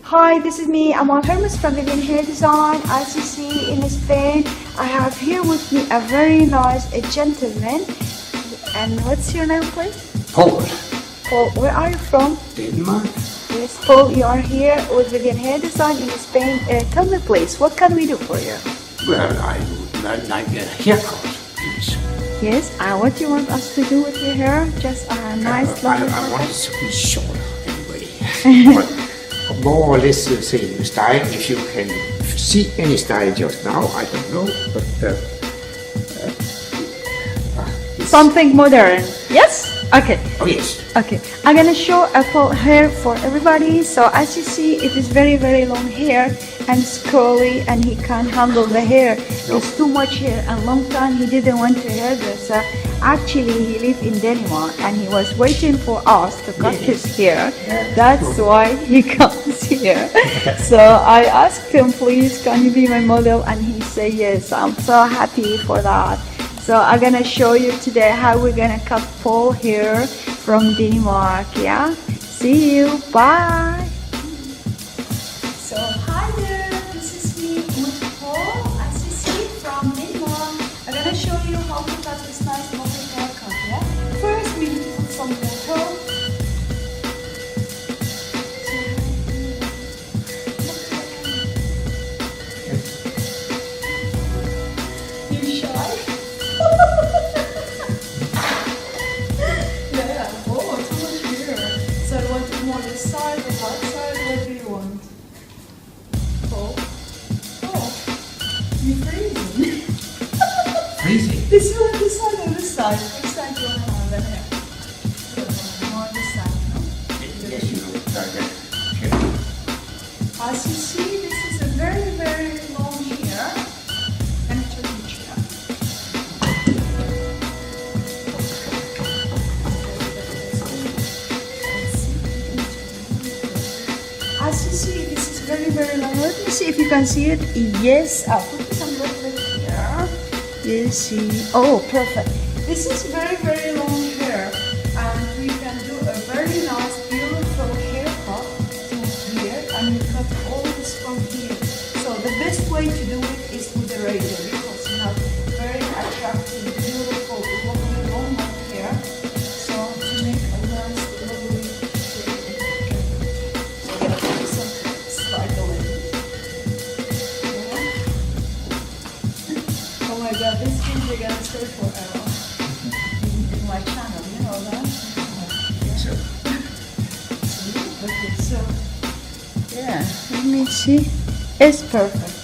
Hi, this is me, Amal Hermuz from Vivian Hair Design. As you see in Spain, I have here with me a very nice gentleman. And what's your name, please? Paul. Paul, where are you from? Denmark. Yes, Paul, you are here with Vivian Hair Design in Spain. Tell me, please, what can we do for you? Well, I would like a haircut, please. Yes, what do you want us to do with your hair? Just a nice, lovely I want haircut? it to be short anyway. But more or less the same style. If you can see any style just now, I don't know. But Something modern. Yes? Okay. Oh yes. Okay, I'm gonna show a full hair for everybody. So as you see, it is very, very long hair and it's curly, and he can't handle the hair. No. It's too much hair, and long time he didn't want to hairdresser. Actually, he lived in Denmark and he was waiting for us to cut his hair. That's why he comes here. So I asked him, please, can you be my model? And he said yes. I'm so happy for that. So I'm gonna show you today how we're gonna cut full hair from Denmark. Yeah, see you. Bye. So hi there, this is me with Paul. As you see from Denmark, I'm gonna show you how to cut this nice lovely haircut. Yeah. First, we need to put some water. You shy? Yeah, oh, too much hair. So I want it more this side or that side, what do you want? Oh, you're freezing. Freezing. This side or this side? Which side do you want to have the hair? More this side, no? Yes, you know. As you see, this is a very, very long hair. And turn the chair. As you see, this is very, very long. Let me see if you can see it. Yes, I'll put some little here. You see. Oh, perfect. This is very, very long hair. And we can do a very nice, beautiful haircut from here. And we cut all this from here. So the best way to do it is with the razor, because you have very attractive, beautiful, lovely, long hair. So to make a nice, lovely shape. So I'm gonna put some sparkling. Yeah. Oh my God, this video is gonna stay forever in my channel. You know that? So, Okay, so yeah, let me see. It's perfect.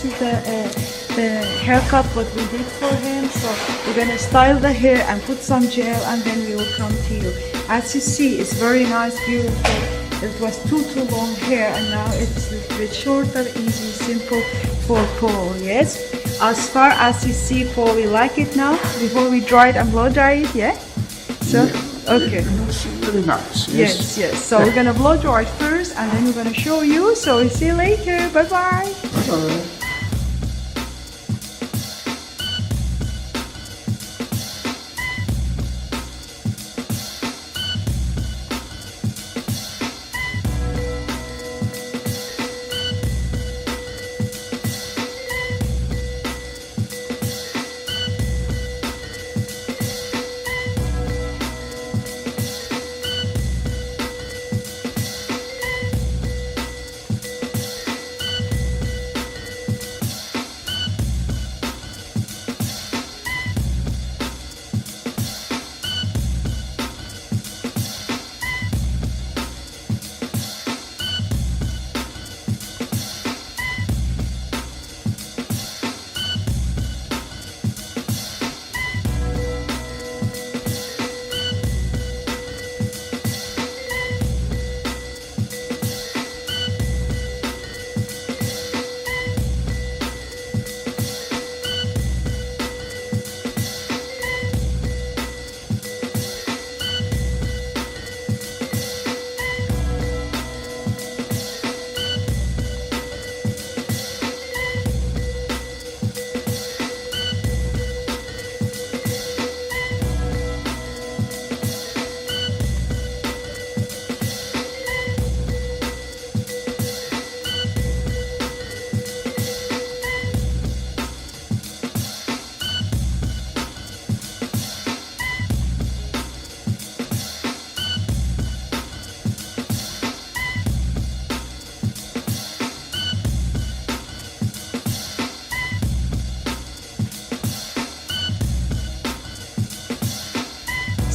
this is the haircut what we did for him. So we're gonna style the hair and put some gel, and then we will come to you. As you see, it's very nice, beautiful. It was too long hair, and now it's a little bit shorter, easy, simple for Paul. Yes. As far as you see, Paul, we like it now. Before we dry it and blow dry it, yeah. So. Okay. Very nice. Yes, yes. So we're gonna blow dry it first, and then we're gonna show you. So we see you later. Bye bye. Bye-bye.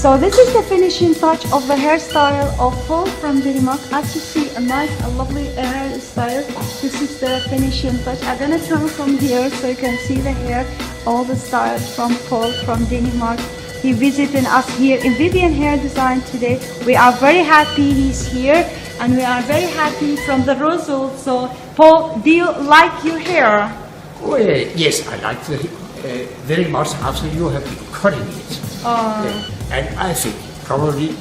So this is the finishing touch of the hairstyle of Paul from Denmark. As you see, a nice, a lovely hairstyle. This is the finishing touch. I'm gonna turn from here so you can see the hair, all the styles from Paul from Denmark. He visited us here in Vivian Hair Design today. We are very happy he's here, and we are very happy from the result. So Paul, do you like your hair? Oh, yes, I like it very much after you have been cutting it. And I think probably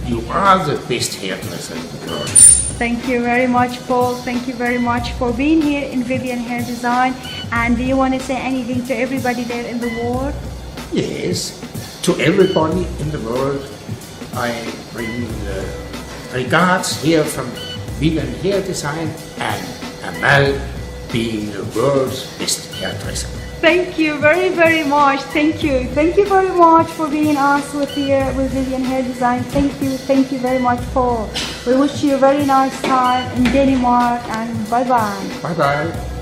you are the best hairdresser in the world. Thank you very much, Paul. Thank you very much for being here in Vivian Hair Design. And do you want to say anything to everybody there in the world? Yes, to everybody in the world, I bring the regards here from Vivian Hair Design and Amal being the world's best hairdresser. Thank you very, very much. Thank you. Thank you very much for being us with here with Vivian Hair Design. Thank you very much, Paul. We wish you a very nice time in Denmark, and bye-bye. Bye-bye.